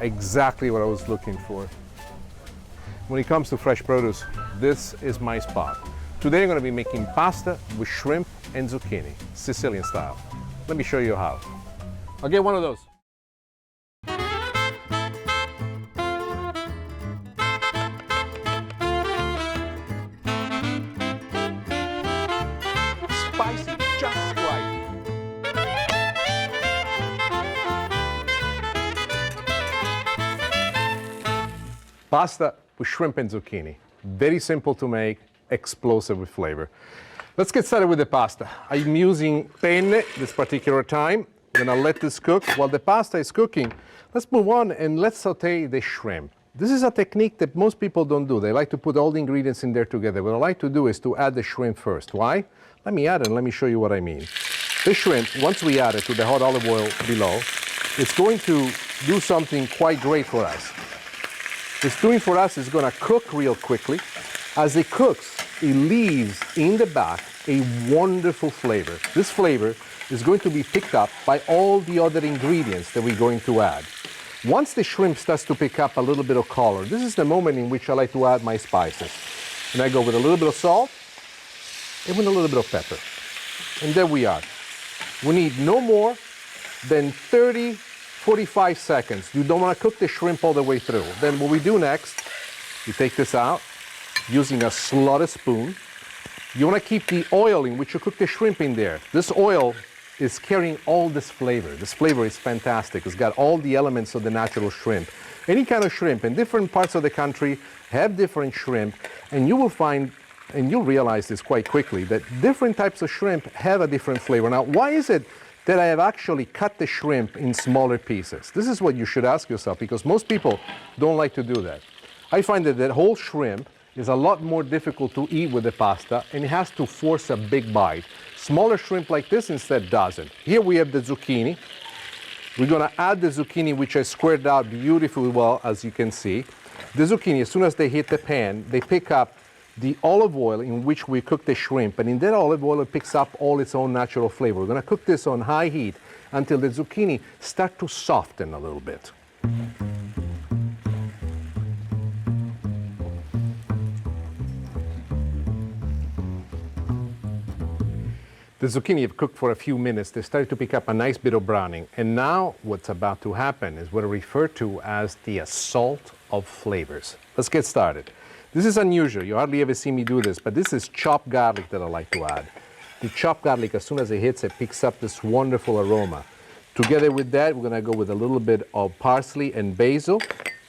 Exactly what I was looking for. When it comes to fresh produce, this is my spot. Today I'm going to be making pasta with shrimp and zucchini, Sicilian style. Let me show you how. I'll get one of those. Spicy, just right. Pasta with shrimp and zucchini. Very simple to make, explosive with flavor. Let's get started with the pasta. I'm using penne this particular time. I'm gonna let this cook. While the pasta is cooking, let's move on and let's saute the shrimp. This is a technique that most people don't do. They like to put all the ingredients in there together. What I like to do is to add the shrimp first. Why? Let me add it and let me show you what I mean. The shrimp, once we add it to the hot olive oil below, it's going to do something quite great for us. It's doing for us is gonna cook real quickly. As it cooks, it leaves in the back a wonderful flavor. This flavor is going to be picked up by all the other ingredients that we're going to add. Once the shrimp starts to pick up a little bit of color, this is the moment in which I like to add my spices. And I go with a little bit of salt and with a little bit of pepper. And there we are. We need no more than 45 seconds. You don't want to cook the shrimp all the way through. Then what we do next, you take this out using a slotted spoon. You want to keep the oil in which you cook the shrimp in there. This oil is carrying all this flavor. This flavor is fantastic. It's got all the elements of the natural shrimp. Any kind of shrimp in different parts of the country have different shrimp, and you will find, and you'll realize this quite quickly, that different types of shrimp have a different flavor. Now, why is it that I have actually cut the shrimp in smaller pieces? This is what you should ask yourself, because most people don't like to do that. I find that whole shrimp is a lot more difficult to eat with the pasta, and it has to force a big bite. Smaller shrimp like this instead doesn't. Here we have the zucchini. We're gonna add the zucchini, which I squared out beautifully well, as you can see. The zucchini, as soon as they hit the pan, they pick up the olive oil in which we cook the shrimp, and in that olive oil it picks up all its own natural flavor. We're gonna cook this on high heat until the zucchini start to soften a little bit. The zucchini have cooked for a few minutes. They started to pick up a nice bit of browning. And now what's about to happen is what I refer to as the assault of flavors. Let's get started. This is unusual. You hardly ever see me do this, but this is chopped garlic that I like to add. The chopped garlic, as soon as it hits, it picks up this wonderful aroma. Together with that, we're gonna go with a little bit of parsley and basil,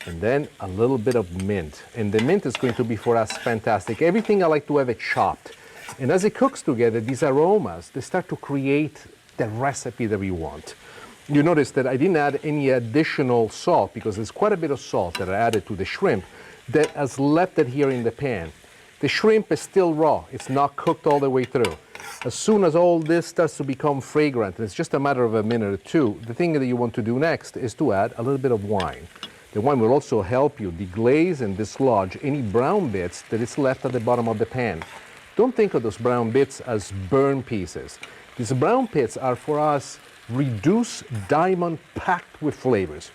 and then a little bit of mint. And the mint is going to be for us fantastic. Everything I like to have it chopped. And as it cooks together, these aromas, they start to create the recipe that we want. You notice that I didn't add any additional salt, because there's quite a bit of salt that I added to the shrimp that has left it here in the pan. The shrimp is still raw. It's not cooked all the way through. As soon as all this starts to become fragrant, and it's just a matter of a minute or two, the thing that you want to do next is to add a little bit of wine. The wine will also help you deglaze and dislodge any brown bits that is left at the bottom of the pan. Don't think of those brown bits as burn pieces. These brown bits are for us reduced diamond packed with flavors.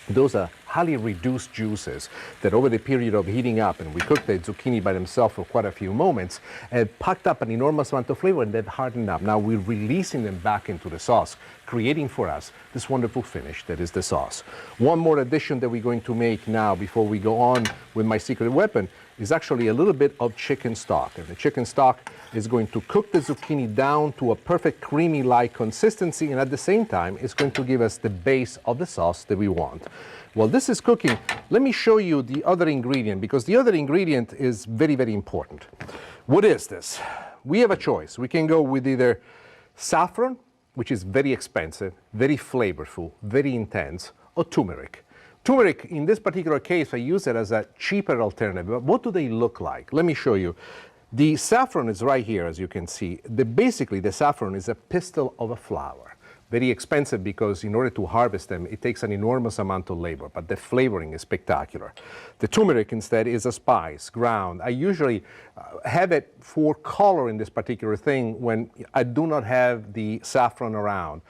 Those are highly reduced juices that over the period of heating up, and we cook the zucchini by themselves for quite a few moments, have packed up an enormous amount of flavor and they've hardened up. Now we're releasing them back into the sauce, creating for us this wonderful finish that is the sauce. One more addition that we're going to make now before we go on with my secret weapon is actually a little bit of chicken stock. And the chicken stock is going to cook the zucchini down to a perfect creamy-like consistency, and at the same time, it's going to give us the base of the sauce that we want. While this is cooking, let me show you the other ingredient, because the other ingredient is very, very important. What is this? We have a choice. We can go with either saffron, which is very expensive, very flavorful, very intense, or turmeric. Turmeric, in this particular case, I use it as a cheaper alternative. But what do they look like? Let me show you. The saffron is right here, as you can see. Basically, the saffron is a pistil of a flower. Very expensive because in order to harvest them, it takes an enormous amount of labor, but the flavoring is spectacular. The turmeric instead is a spice, ground. I usually have it for color in this particular thing when I do not have the saffron around.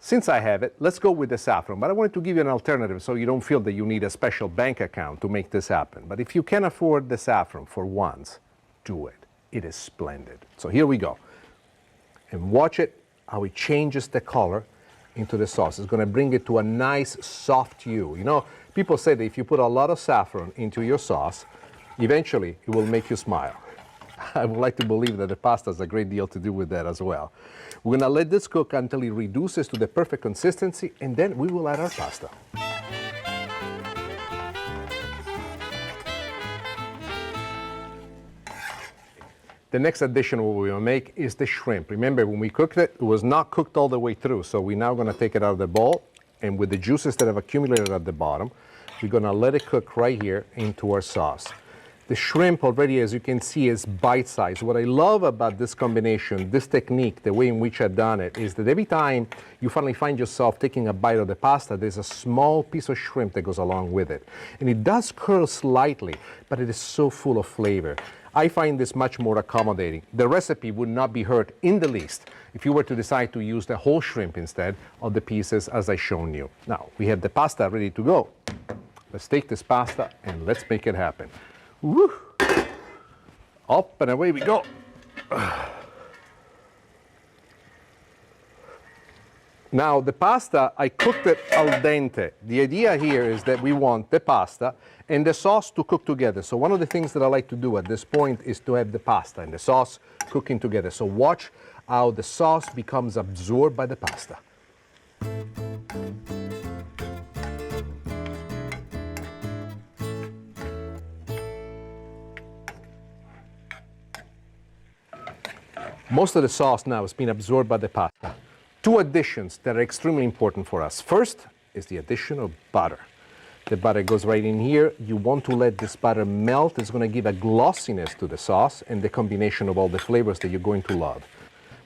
Since I have it, let's go with the saffron. But I wanted to give you an alternative so you don't feel that you need a special bank account to make this happen. But if you can afford the saffron for once, do it. It is splendid. So here we go. And watch it, how it changes the color into the sauce. It's going to bring it to a nice soft hue. You know, people say that if you put a lot of saffron into your sauce, eventually it will make you smile. I would like to believe that the pasta has a great deal to do with that as well. We're going to let this cook until it reduces to the perfect consistency, and then we will add our pasta. The next addition what we will make is the shrimp. Remember, when we cooked it, it was not cooked all the way through, so we're now going to take it out of the bowl, and with the juices that have accumulated at the bottom, we're going to let it cook right here into our sauce. The shrimp already, as you can see, is bite-sized. What I love about this combination, this technique, the way in which I've done it, is that every time you finally find yourself taking a bite of the pasta, there's a small piece of shrimp that goes along with it. And it does curl slightly, but it is so full of flavor. I find this much more accommodating. The recipe would not be hurt in the least if you were to decide to use the whole shrimp instead of the pieces as I've shown you. Now, we have the pasta ready to go. Let's take this pasta and let's make it happen. Woo. Up and away we go. Now the pasta, I cooked it al dente. The idea here is that we want the pasta and the sauce to cook together. So one of the things that I like to do at this point is to have the pasta and the sauce cooking together. So watch how the sauce becomes absorbed by the pasta. Most of the sauce now has been absorbed by the pasta. Two additions that are extremely important for us. First is the addition of butter. The butter goes right in here. You want to let this butter melt. It's going to give a glossiness to the sauce and the combination of all the flavors that you're going to love.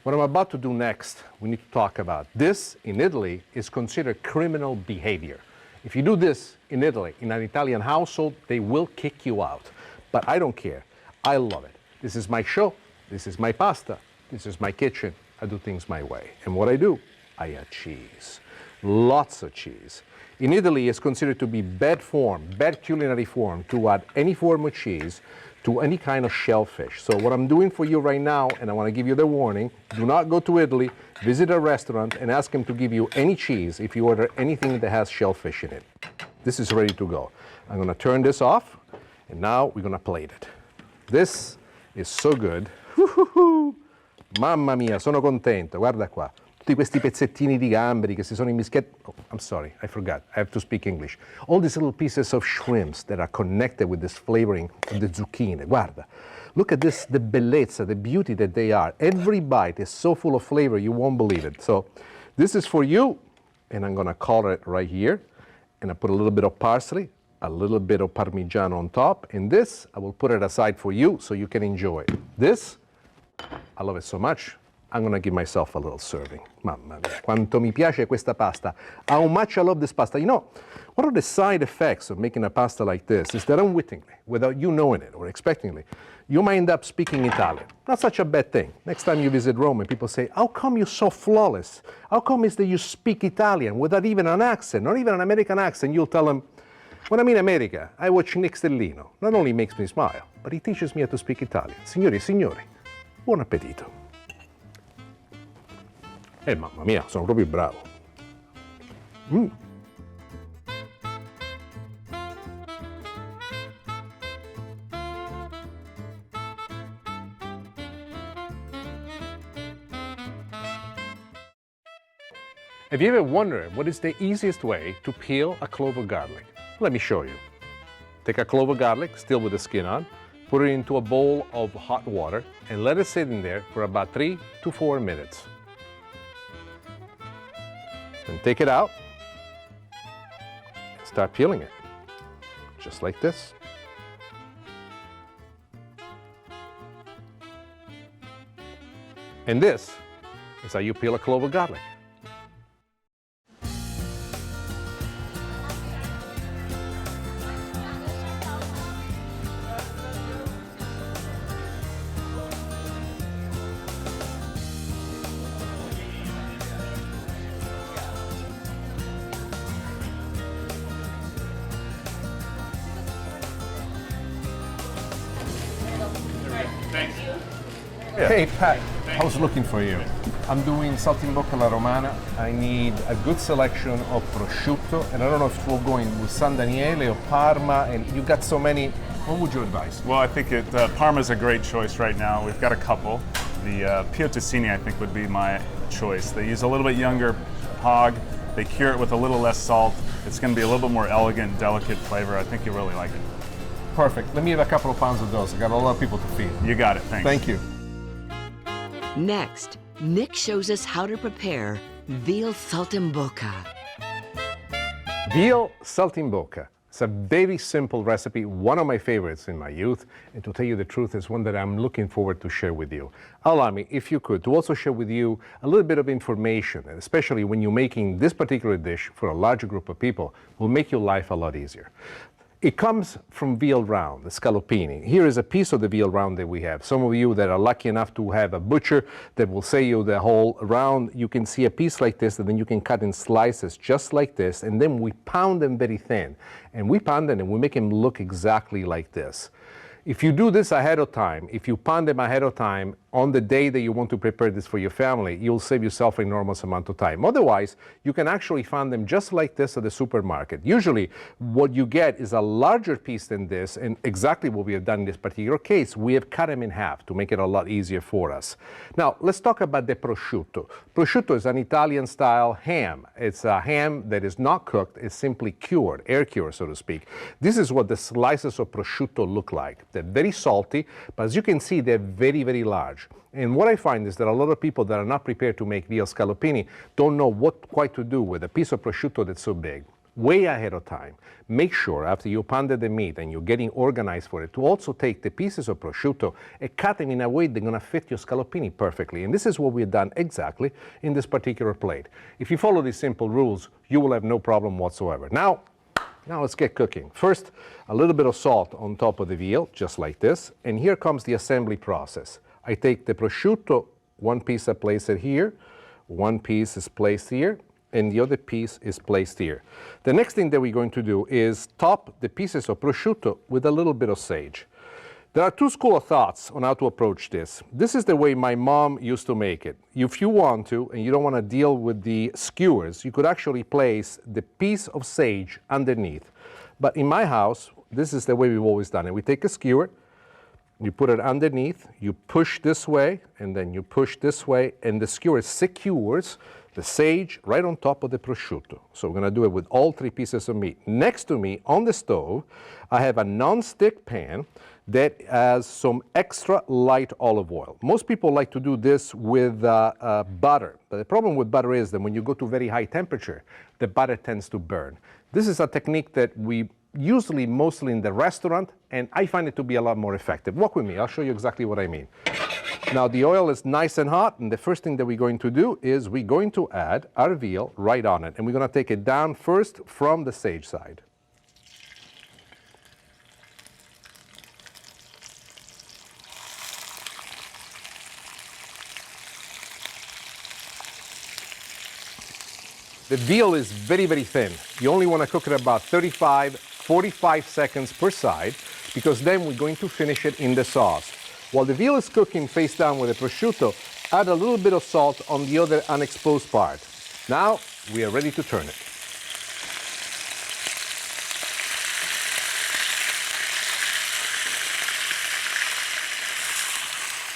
What I'm about to do next, we need to talk about. This, in Italy, is considered criminal behavior. If you do this in Italy, in an Italian household, they will kick you out. But I don't care. I love it. This is my show. This is my pasta. This is my kitchen. I do things my way. And what I do, I add cheese. Lots of cheese. In Italy, it's considered to be bad form, bad culinary form, to add any form of cheese to any kind of shellfish. So what I'm doing for you right now, and I want to give you the warning, do not go to Italy, visit a restaurant, and ask them to give you any cheese if you order anything that has shellfish in it. This is ready to go. I'm going to turn this off, and now we're going to plate it. This is so good. Mamma mia, sono contento, guarda qua. Tutti questi pezzettini di gamberi che si sono immischiati. Oh, I'm sorry, I forgot. I have to speak English. All these little pieces of shrimps that are connected with this flavoring of the zucchini. Guarda. Look at this, the bellezza, the beauty that they are. Every bite is so full of flavor, you won't believe it. So this is for you, and I'm going to color it right here. And I put a little bit of parsley, a little bit of Parmigiano on top. And this, I will put it aside for you so you can enjoy it. This, I love it so much, I'm going to give myself a little serving. Mamma mia, quanto mi piace questa pasta. How much I love this pasta. You know, one of the side effects of making a pasta like this is that unwittingly, without you knowing it or expectingly, you might end up speaking Italian. Not such a bad thing. Next time you visit Rome and people say, how come you're so flawless? How come is that you speak Italian without even an accent, not even an American accent? You'll tell them, when I'm in America, I watch Nick Stellino. Not only makes me smile, but he teaches me how to speak Italian. Signori e signori, buon appetito. Mamma mia, sono proprio bravo. Have you ever wondered what is the easiest way to peel a clove of garlic? Let me show you. Take a clove of garlic, still with the skin on, put it into a bowl of hot water, and let it sit in there for about 3 to 4 minutes. Then take it out and start peeling it, just like this. And this is how you peel a clove of garlic. Yeah. Hey, Pat, I was looking for you. I'm doing Saltimbocca alla Romana. I need a good selection of prosciutto, and I don't know if we're going with San Daniele or Parma, and you got so many. What would you advise? Well, I think Parma's a great choice right now. We've got a couple. The Piemontesini, I think, would be my choice. They use a little bit younger hog. They cure it with a little less salt. It's going to be a little bit more elegant, delicate flavor. I think you really like it. Perfect. Let me have a couple of pounds of those. I got a lot of people to feed. You got it. Thanks. Thank you. Next, Nick shows us how to prepare Veal Saltimbocca. Veal Saltimbocca. It's a very simple recipe, one of my favorites in my youth, and to tell you the truth, it's one that I'm looking forward to share with you. Allow me, if you could, to also share with you a little bit of information, and especially when you're making this particular dish for a larger group of people, will make your life a lot easier. It comes from veal round, the scallopini. Here is a piece of the veal round that we have. Some of you that are lucky enough to have a butcher that will say you the whole round, you can see a piece like this, and then you can cut in slices just like this, and then we pound them very thin. And we pound them and we make them look exactly like this. If you do this ahead of time, if you pound them ahead of time, on the day that you want to prepare this for your family, you'll save yourself an enormous amount of time. Otherwise, you can actually find them just like this at the supermarket. Usually, what you get is a larger piece than this, and exactly what we have done in this particular case, we have cut them in half to make it a lot easier for us. Now, let's talk about the prosciutto. Prosciutto is an Italian-style ham. It's a ham that is not cooked, it's simply cured, air cured, so to speak. This is what the slices of prosciutto look like. They're very salty, but as you can see, they're very, very large. And what I find is that a lot of people that are not prepared to make veal scallopini don't know what quite to do with a piece of prosciutto that's so big. Way ahead of time, make sure after you pounded the meat and you're getting organized for it to also take the pieces of prosciutto and cut them in a way they're going to fit your scallopini perfectly. And this is what we've done exactly in this particular plate. If you follow these simple rules, you will have no problem whatsoever. Now let's get cooking. First, a little bit of salt on top of the veal, just like this. And here comes the assembly process. I take the prosciutto, one piece I place it here, one piece is placed here, and the other piece is placed here. The next thing that we're going to do is top the pieces of prosciutto with a little bit of sage. There are two schools of thoughts on how to approach this. This is the way my mom used to make it. If you want to, and you don't want to deal with the skewers, you could actually place the piece of sage underneath. But in my house, this is the way we've always done it. We take a skewer, you put it underneath, you push this way, and then you push this way, and the skewer secures the sage right on top of the prosciutto. So we're going to do it with all three pieces of meat. Next to me on the stove, I have a non-stick pan that has some extra light olive oil. Most people like to do this with butter, but the problem with butter is that when you go to very high temperature, the butter tends to burn. This is a technique that we usually mostly in the restaurant, and I find it to be a lot more effective. Walk with me, I'll show you exactly what I mean. Now the oil is nice and hot, and the first thing that we're going to do is we're going to add our veal right on it, and we're going to take it down first from the sage side. The veal is very, very thin. You only want to cook it about 45 seconds per side, because then we're going to finish it in the sauce. While the veal is cooking face down with the prosciutto, add a little bit of salt on the other unexposed part. Now we are ready to turn it.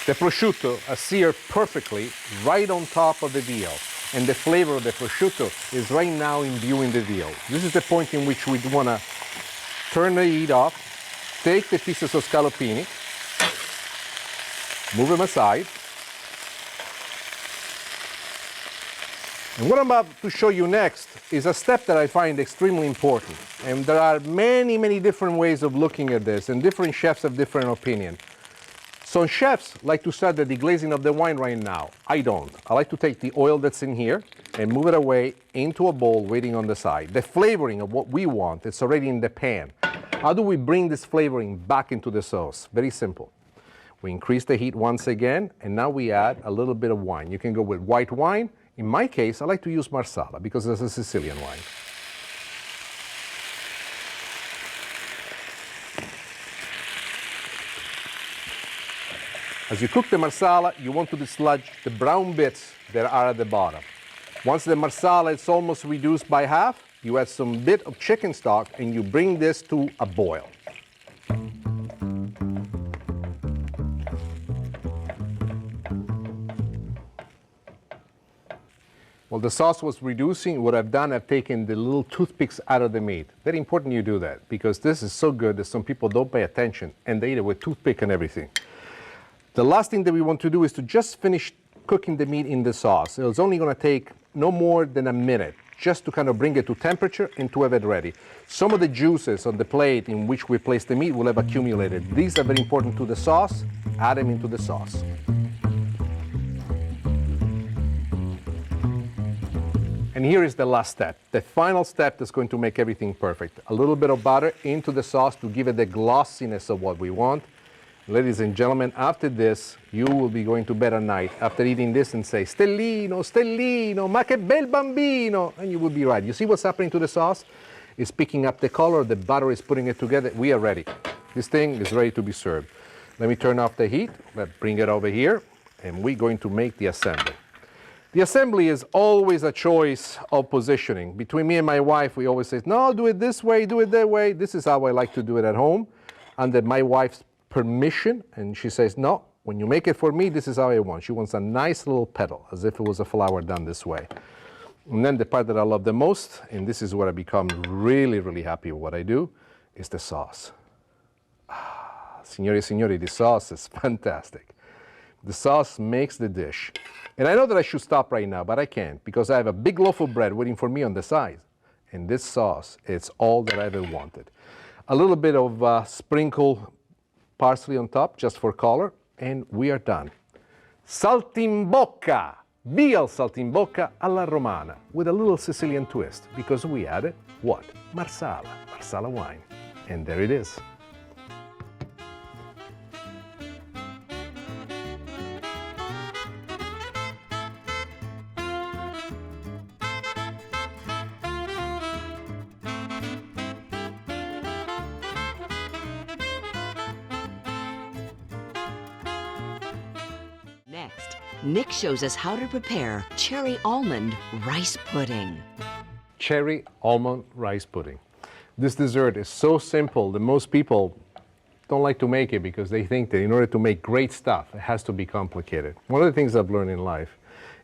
The prosciutto is seared perfectly right on top of the veal, and the flavor of the prosciutto is right now imbuing the veal. This is the point in which we want to turn the heat off, take the pieces of scallopini, move them aside. And what I'm about to show you next is a step that I find extremely important. And there are many, many different ways of looking at this, and different chefs have different opinion. Some chefs like to start the deglazing of the wine right now. I don't. I like to take the oil that's in here and move it away into a bowl waiting on the side. The flavoring of what we want, it's already in the pan. How do we bring this flavoring back into the sauce? Very simple. We increase the heat once again, and now we add a little bit of wine. You can go with white wine. In my case, I like to use Marsala because it's a Sicilian wine. As you cook the marsala, you want to dislodge the brown bits that are at the bottom. Once the marsala is almost reduced by half, you add some bit of chicken stock and you bring this to a boil. While the sauce was reducing, what I've done, I've taken the little toothpicks out of the meat. Very important you do that, because this is so good that some people don't pay attention and they eat it with toothpick and everything. The last thing that we want to do is to just finish cooking the meat in the sauce. It's only going to take no more than a minute just to kind of bring it to temperature and to have it ready. Some of the juices on the plate in which we place the meat will have accumulated. These are very important to the sauce. Add them into the sauce. And here is the last step, the final step that's going to make everything perfect. A little bit of butter into the sauce to give it the glossiness of what we want. Ladies and gentlemen, after this, you will be going to bed at night after eating this and say, Stellino, Stellino, ma che bel bambino. And you will be right. You see what's happening to the sauce? It's picking up the color, the butter is putting it together. We are ready. This thing is ready to be served. Let me turn off the heat. Let's bring it over here, and we're going to make the assembly. The assembly is always a choice of positioning. Between me and my wife, we always say, no, do it this way, do it that way. This is how I like to do it at home, under my wife's permission. And she says, no, when you make it for me, this is how I want. She wants a nice little petal, as if it was a flower done this way. And then the part that I love the most, and this is where I become really, really happy with what I do, is the sauce. Signori e signori, the sauce is fantastic. The sauce makes the dish. And I know that I should stop right now, but I can't, because I have a big loaf of bread waiting for me on the side. And this sauce, it's all that I ever wanted. A little bit of sprinkled parsley on top, just for color, and we are done. Saltimbocca, Veal Saltimbocca alla Romana, with a little Sicilian twist, because we added what? Marsala, Marsala wine. And there it is. Next, Nick shows us how to prepare Cherry Almond Rice Pudding. Cherry Almond Rice Pudding. This dessert is so simple that most people don't like to make it because they think that in order to make great stuff, it has to be complicated. One of the things I've learned in life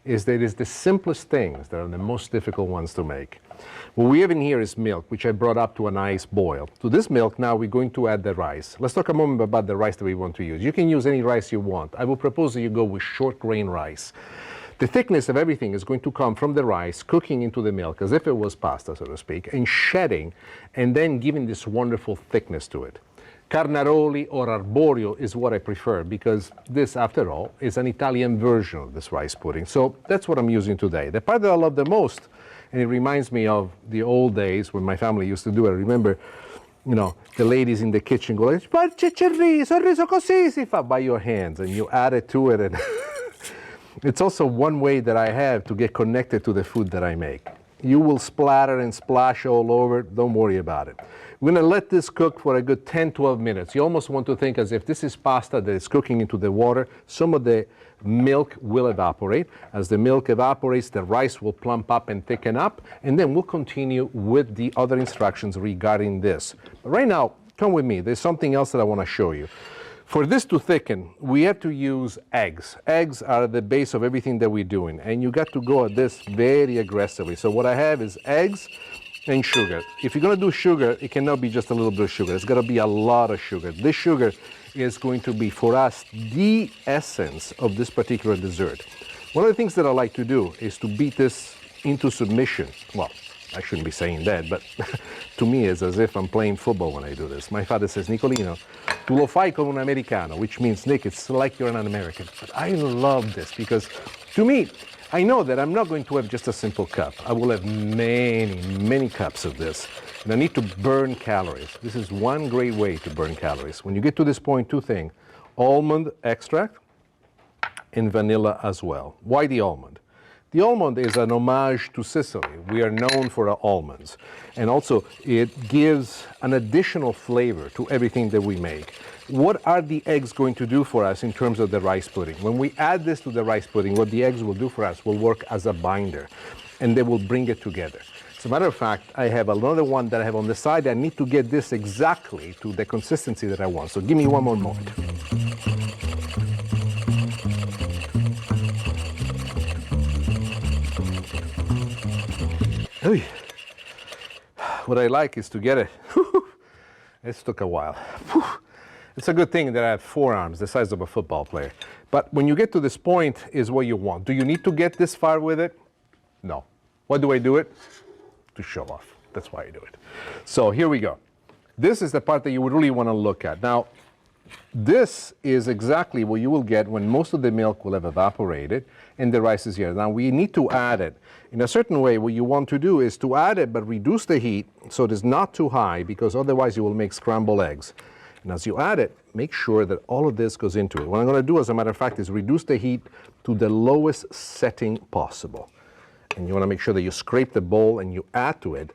is that it is the simplest things that are the most difficult ones to make. What we have in here is milk, which I brought up to a nice boil. To this milk, now we're going to add the rice. Let's talk a moment about the rice that we want to use. You can use any rice you want. I will propose that you go with short grain rice. The thickness of everything is going to come from the rice cooking into the milk as if it was pasta, so to speak, and shedding, and then giving this wonderful thickness to it. Carnaroli or arborio is what I prefer because this, after all, is an Italian version of this rice pudding. So that's what I'm using today. The part that I love the most, and it reminds me of the old days when my family used to do it. I remember, you know, the ladies in the kitchen go like, c'è il riso così si fa by your hands, and you add it to it. And it's also one way that I have to get connected to the food that I make. You will splatter and splash all over, don't worry about it. We're gonna let this cook for a good 10, 12 minutes. You almost want to think as if this is pasta that is cooking into the water. Some of the milk will evaporate. As the milk evaporates, the rice will plump up and thicken up, and then we'll continue with the other instructions regarding this. But right now, come with me, there's something else that I wanna show you. For this to thicken, we have to use eggs. Eggs are the base of everything that we're doing, and you got to go at this very aggressively. So what I have is eggs and sugar. If you're gonna do sugar, it cannot be just a little bit of sugar. It's gotta be a lot of sugar. This sugar is going to be, for us, the essence of this particular dessert. One of the things that I like to do is to beat this into submission. Well, I shouldn't be saying that, but to me it's as if I'm playing football when I do this. My father says, Nicolino, tu lo fai con un americano, which means, Nick, it's like you're an American. But I love this because, to me, I know that I'm not going to have just a simple cup. I will have many, many cups of this. And I need to burn calories. This is one great way to burn calories. When you get to this point, two things. Almond extract and vanilla as well. Why the almond? The almond is an homage to Sicily. We are known for our almonds. And also, it gives an additional flavor to everything that we make. What are the eggs going to do for us in terms of the rice pudding? When we add this to the rice pudding, what the eggs will do for us will work as a binder, and they will bring it together. As a matter of fact, I have another one that I have on the side. I need to get this exactly to the consistency that I want. So give me one more moment. Oy. What I like is to get it. This took a while. It's a good thing that I have forearms the size of a football player. But when you get to this point is what you want. Do you need to get this far with it? No. Why do I do it? To show off. That's why I do it. So here we go. This is the part that you would really want to look at. Now, this is exactly what you will get when most of the milk will have evaporated and the rice is here. Now we need to add it. In a certain way, what you want to do is to add it but reduce the heat so it is not too high, because otherwise you will make scrambled eggs. And as you add it, make sure that all of this goes into it. What I'm going to do, as a matter of fact, is reduce the heat to the lowest setting possible. And you want to make sure that you scrape the bowl and you add to it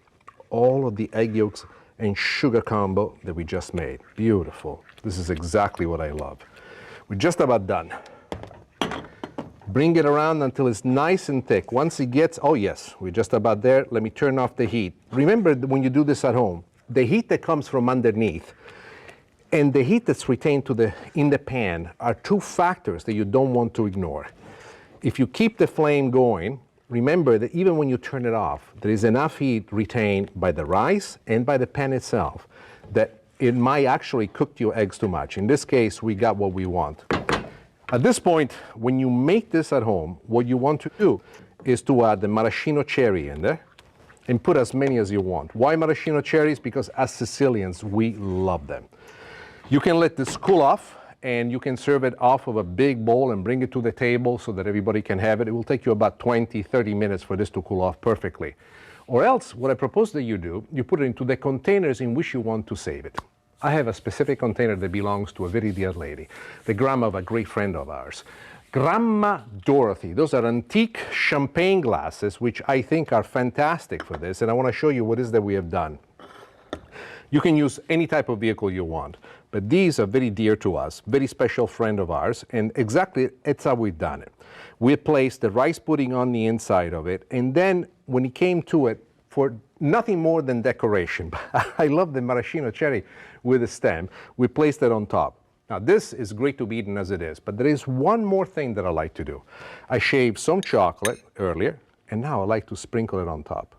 all of the egg yolks and sugar combo that we just made. Beautiful. This is exactly what I love. We're just about done. Bring it around until it's nice and thick. Once it gets, oh yes, we're just about there. Let me turn off the heat. Remember that when you do this at home, the heat that comes from underneath and the heat that's retained in the pan are two factors that you don't want to ignore. If you keep the flame going, remember that even when you turn it off, there is enough heat retained by the rice and by the pan itself that it might actually cook your eggs too much. In this case, we got what we want. At this point, when you make this at home, what you want to do is to add the maraschino cherry in there and put as many as you want. Why maraschino cherries? Because as Sicilians, we love them. You can let this cool off, and you can serve it off of a big bowl and bring it to the table so that everybody can have it. It will take you about 20, 30 minutes for this to cool off perfectly. Or else, what I propose that you do, you put it into the containers in which you want to save it. I have a specific container that belongs to a very dear lady, the grandma of a great friend of ours. Grandma Dorothy. Those are antique champagne glasses, which I think are fantastic for this, and I want to show you what it is that we have done. You can use any type of vehicle you want, but these are very dear to us, very special friend of ours, and exactly it's how we've done it. We placed the rice pudding on the inside of it, and then when it came to it, for nothing more than decoration, I love the maraschino cherry with the stem, we placed it on top. Now this is great to be eaten as it is, but there is one more thing that I like to do. I shaved some chocolate earlier, and now I like to sprinkle it on top.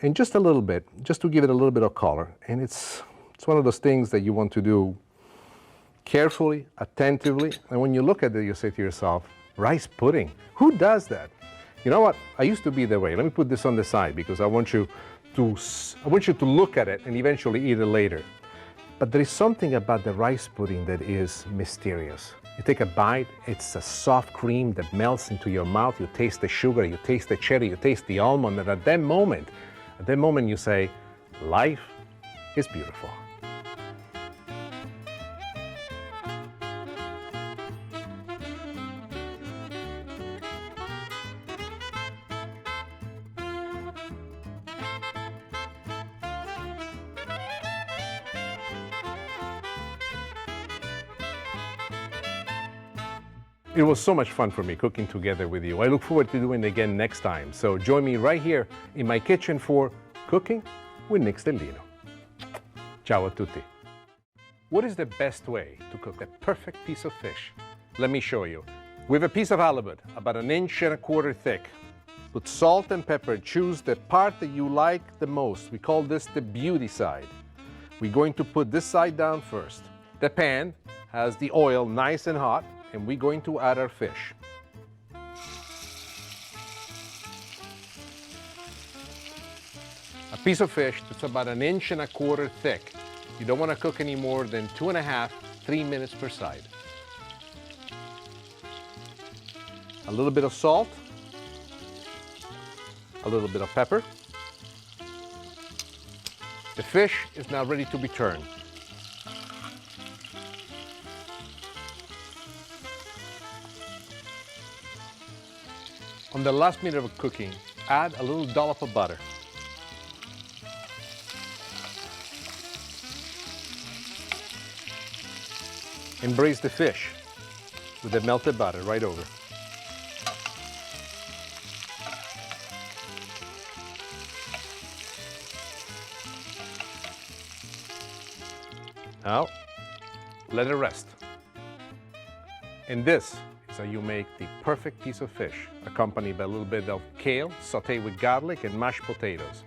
And just a little bit, just to give it a little bit of color. And it's one of those things that you want to do carefully, attentively. And when you look at it, you say to yourself, rice pudding, who does that? You know what? I used to be that way. Let me put this on the side because I want you to look at it and eventually eat it later. But there is something about the rice pudding that is mysterious. You take a bite, it's a soft cream that melts into your mouth. You taste the sugar, you taste the cherry, you taste the almond, and at that moment you say, life is beautiful. It was so much fun for me cooking together with you. I look forward to doing it again next time. So join me right here in my kitchen for Cooking with Nick Stellino. Ciao a tutti. What is the best way to cook a perfect piece of fish? Let me show you. We have a piece of halibut, about 1.25 inches thick. Put salt and pepper. Choose the part that you like the most. We call this the beauty side. We're going to put this side down first. The pan has the oil nice and hot, and we're going to add our fish. A piece of fish that's about 1.25 inches thick. You don't want to cook any more than 2.5, 3 minutes per side. A little bit of salt, a little bit of pepper. The fish is now ready to be turned. On the last minute of cooking, add a little dollop of butter. And braise the fish with the melted butter right over. Now, let it rest. And this is how you make the perfect piece of fish, accompanied by a little bit of kale, sauteed with garlic and mashed potatoes.